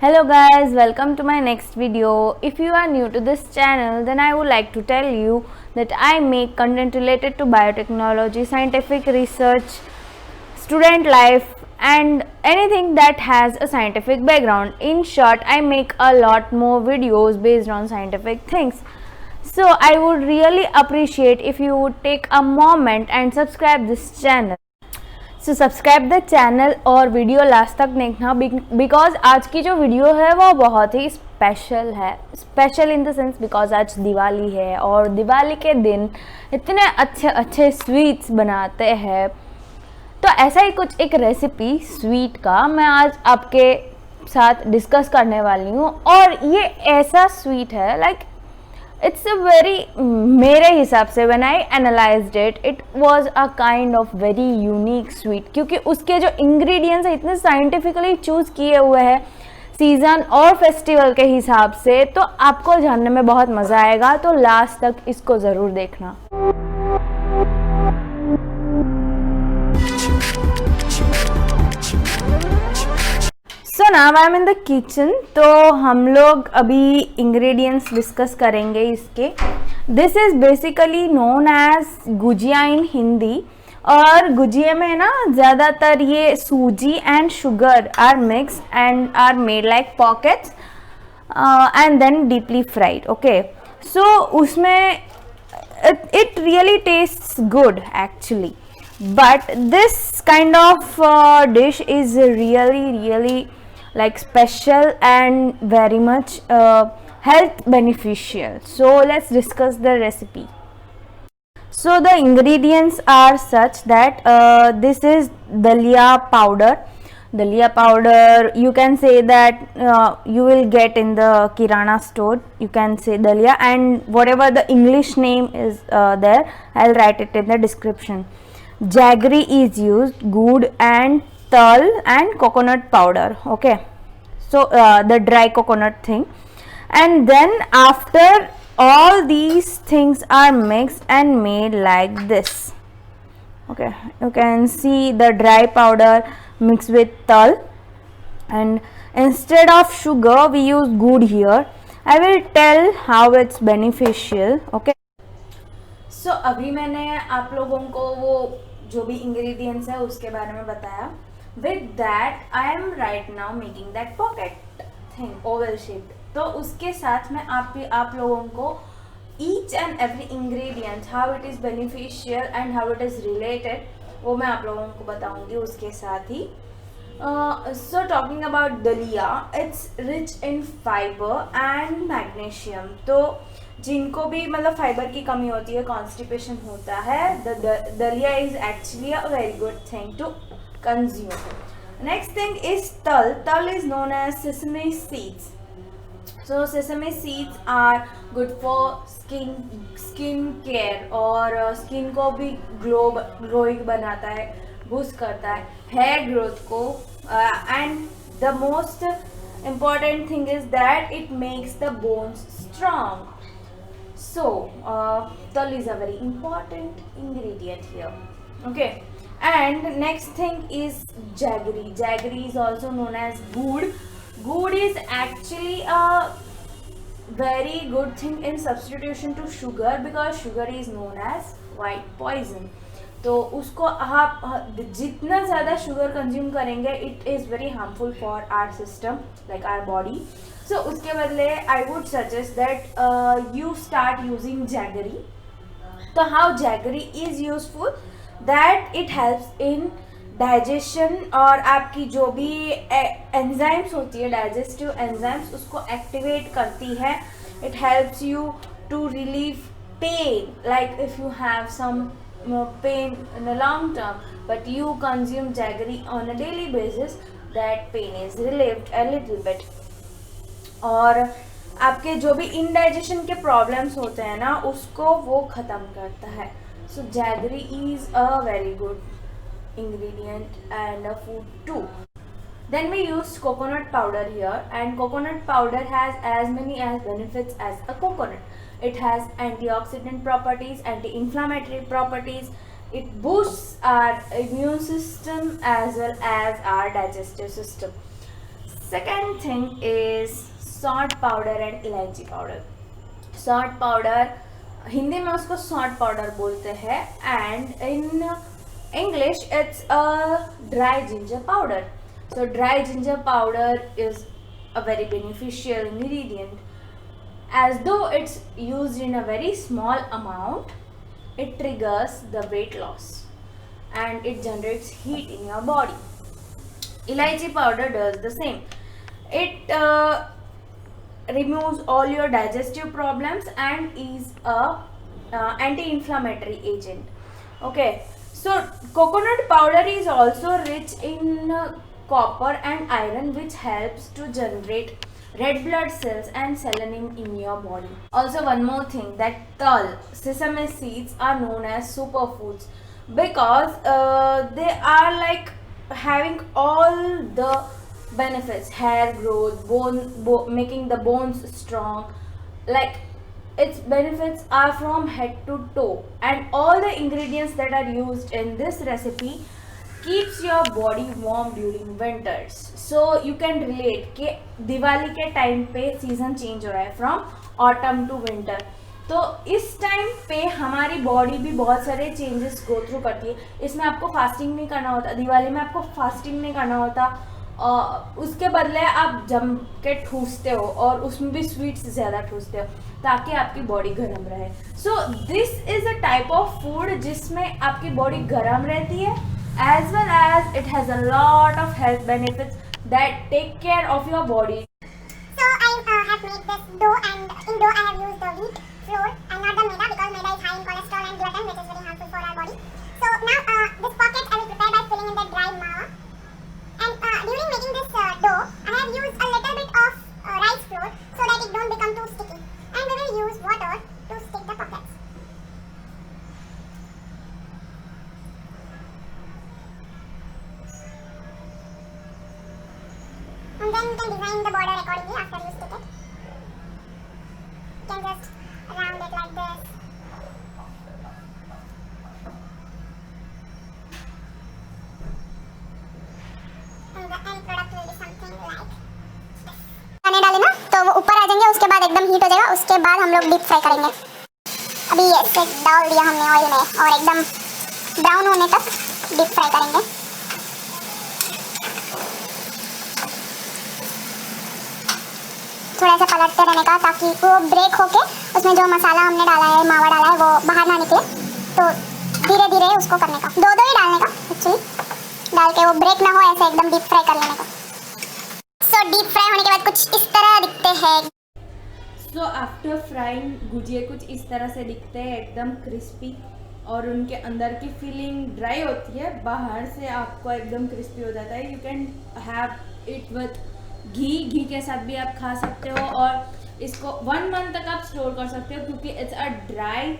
Hello guys, welcome to my next video. If you are new to this channel, then I would like to tell you that I make content related to biotechnology, scientific research, student life and anything that has a scientific background. In short, I make a lot more videos based on scientific things. So I would really appreciate if you would take a moment and subscribe this channel. So subscribe the channel और video last तक देखना because आज की जो video है वो बहुत ही special है. Special in the sense because आज दिवाली है और दिवाली के दिन इतने अच्छे अच्छे स्वीट्स बनाते हैं. तो ऐसा ही कुछ एक रेसिपी स्वीट का मैं आज आपके साथ डिस्कस करने वाली हूँ. और ये ऐसा स्वीट है लाइक इट्स अ वेरी, मेरे हिसाब से when I analysed it was a kind of very unique sweet, क्योंकि उसके जो इंग्रेडिएंट्स है इतने साइंटिफिकली चूज़ किए हुए हैं सीज़न और फेस्टिवल के हिसाब से. तो आपको जानने में बहुत मज़ा आएगा, तो लास्ट तक इसको ज़रूर देखना. So now I am in the kitchen. तो हम लोग अभी इंग्रेडिएंट्स डिस्कस करेंगे इसके. This is basically known as gujiya in Hindi. और गुजिया में ना ज़्यादातर ये suji and sugar are mix and are made like pockets and then deeply fried. Okay, so उसमें it really tastes good actually, but this kind of dish is really like special and very much health beneficial. So let's discuss the recipe. So the ingredients are such that this is dalia powder. Dalia powder, you can say that you will get in the kirana store. You can say dalia, and whatever the English name is there, I'll write it in the description. Jaggery is used, good and tal and coconut powder. Okay, so the dry coconut thing. And then after all these things are mixed and made like this. Okay, you can see the dry powder mixed with tal, and instead of sugar we use good here. I will tell how it's beneficial. Okay, so अभी मैंने आप लोगों को वो जो भी ingredients है उसके बारे में बताया. With that I am right now making that pocket thing Oval shaped. तो उसके साथ में आप लोगों को each and every ingredient how it is beneficial and how it is related वो मैं आप लोगों को बताऊंगी उसके साथ ही. सो टॉकिंग अबाउट दलिया, it's rich in fibre and magnesium. तो जिनको भी मतलब फाइबर की कमी होती है, कॉन्स्टिपेशन होता है, daliya is actually a very good thing to consume. Next thing is til. Til is known as sesame seeds. So sesame seeds are good for skin care और स्किन को भी ग्लोइंग बनाता है, बूस्ट करता है हेयर ग्रोथ को. And the most important thing is that it makes the bones strong. So tal is a very important ingredient here. Okay, and next thing is jaggery. Jaggery is also known as good. Good is actually a very good thing in substitution to sugar because sugar is known as white poison. तो उसको आप जितना ज़्यादा sugar consume करेंगे it is very harmful for our system like our body. So उसके बदले I would suggest that you start using jaggery. तो how jaggery is useful that it helps in digestion और आपकी जो भी एंजाइम्स होती है, डाइजेस्टिव एंजाइम्स, उसको एक्टिवेट करती है. It helps you to relieve pain, like if you have some pain in the long term but you consume jaggery on a daily basis, that pain is relieved a little bit. और आपके जो भी indigestion के problems होते हैं ना उसको वो ख़त्म करता है. So jaggery is a very good ingredient and a food too. Then we used coconut powder here, and coconut powder has as many as benefits as a coconut. It has antioxidant properties, anti-inflammatory properties. It boosts our immune system as well as our digestive system. Second thing is salt powder and इलायची powder. Salt powder Hindi में उसको salt powder बोलते हैं and in English it's a dry ginger powder. So dry ginger powder is a very beneficial ingredient. As though it's used in a very small amount, it triggers the weight loss and it generates heat in your body. Elaichi powder does the same. It removes all your digestive problems and is a anti-inflammatory agent. Okay, so coconut powder is also rich in copper and iron, which helps to generate red blood cells and selenin in your body. Also, one more thing, that tal, sesame seeds are known as superfoods because they are like having all the benefits: hair growth, making the bones strong. Like, its benefits are from head to toe, and all the ingredients that are used in this recipe keeps your body warm during winters. So you can relate कि दिवाली के time पे season change हो रहा है from autumn to winter, तो इस time पे हमारी बॉडी भी बहुत सारे चेंजेस गो थ्रू करती है. इसमें आपको फास्टिंग नहीं करना होता, दिवाली में आपको फास्टिंग नहीं करना होता, उसके बदले आप जम के ठूसते हो और उसमें भी स्वीट्स ज़्यादा ठूसते हो ताकि आपकी बॉडी गर्म रहे. So this is a type of food जिसमें आपकी बॉडी गर्म रहती है, as well as it has a lot of health benefits that take care of your body. So I have made this dough, and in dough I have used the wheat flour and not the maida because maida is high in cholesterol and gluten, which is very harmful for our body. So now this pocket I will prepare by filling in the dry mawa. And during making this dough, I have used a little bit of rice flour so that it don't become too sticky. And we will use water to stick the pockets. And then you can design the border accordingly after you stick it. You can just round it like this. And the end product will be something like this. दाने डाले ना तो वो ऊपर आ जाएंगे, उसके बाद एकदम हीट हो जाएगा, उसके बाद हम लोग डीप फ्राई करेंगे. अभी इसे डाल दिया हमने ऑयल में और एकदम ब्राउन होने तक डीप फ्राई करेंगे. थोड़ा सा पलटते रहने का ताकि वो ब्रेक होके उसमें जो मसाला हमने डाला है, मावा डाला है, वो बाहर ना निकले. तो धीरे धीरे उसको करने का, दो ही डालने का एक्चुअली, डाल के वो ब्रेक ना हो, ऐसे एकदम डीप फ्राई कर लेने का. सो डीप फ्राई होने के बाद कुछ इस तरह दिखते हैं. सो आफ्टर फ्राइंग गुजिया कुछ इस तरह से दिखते हैं, एकदम क्रिस्पी, और उनके अंदर की फीलिंग ड्राई होती है, बाहर से आपको एकदम क्रिस्पी हो जाता है. You can have it with ghee के साथ भी आप खा सकते हो, और इसको 1 मंथ तक आप स्टोर कर सकते हो क्योंकि इट्स अ ड्राई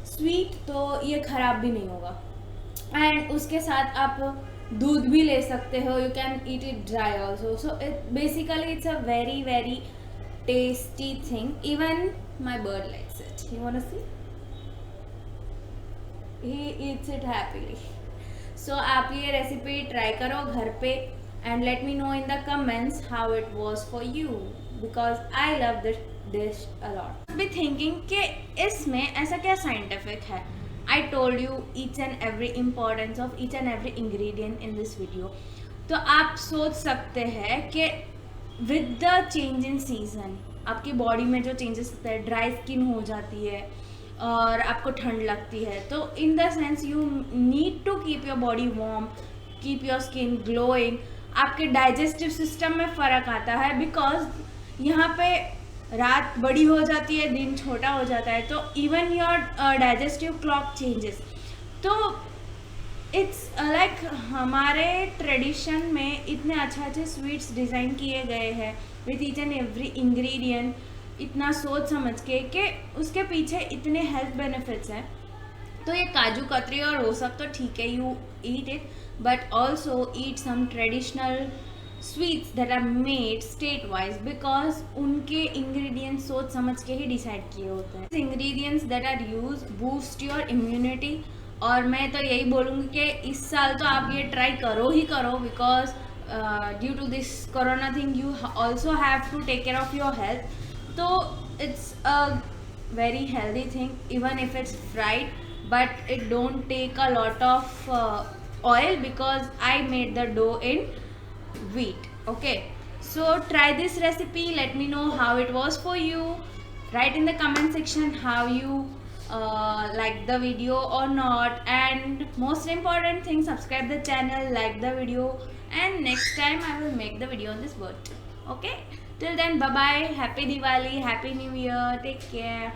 स्वीट, तो ये ख़राब भी नहीं होगा. एंड उसके साथ आप दूध भी ले सकते हो, you can eat it dry also. So it basically it's a very very tasty thing. Even my bird likes it. You want to see? He eats it happily. So आप ये रेसिपी ट्राई करो घर पे and let me know in the comments how it was for you because I love this dish a lot. Be thinking कि इसमें ऐसा क्या scientific है. I told you each and every importance of each and every ingredient in this video. तो आप सोच सकते हैं कि with the change in season आपकी बॉडी में जो चेंजेस होते हैं, ड्राई स्किन हो जाती है और आपको ठंड लगती है, तो in the sense you need to keep your body warm, keep your skin glowing. आपके डाइजेस्टिव सिस्टम में फ़र्क आता है बिकॉज यहाँ पे रात बड़ी हो जाती है, दिन छोटा हो जाता है, तो even your digestive clock changes. तो इट्स लाइक हमारे ट्रेडिशन में इतने अच्छे स्वीट्स डिज़ाइन किए गए हैं with each and every ingredient, इतना सोच समझ के कि उसके पीछे इतने हेल्थ बेनिफिट्स हैं. तो ये काजू कतरी और वो सब तो ठीक है, you eat it, but also eat some traditional sweets that are made state wise because उनके ingredients सोच समझ के ही decide किए होते हैं. Ingredients that are used boost your immunity, और मैं तो यही बोलूँगी कि इस साल तो आप ये ट्राई करो ही करो because due to this corona thing, you also have to take care of your health. So it's a very healthy thing, even if it's fried, but it don't take a lot of oil, because I made the dough in wheat. Okay, so try this recipe, let me know how it was for you. Write in the comment section how you like the video or not, and most important thing, subscribe the channel, like the video, and next time I will make the video on this bird. Okay, till then, bye bye, happy Diwali, happy new year, take care.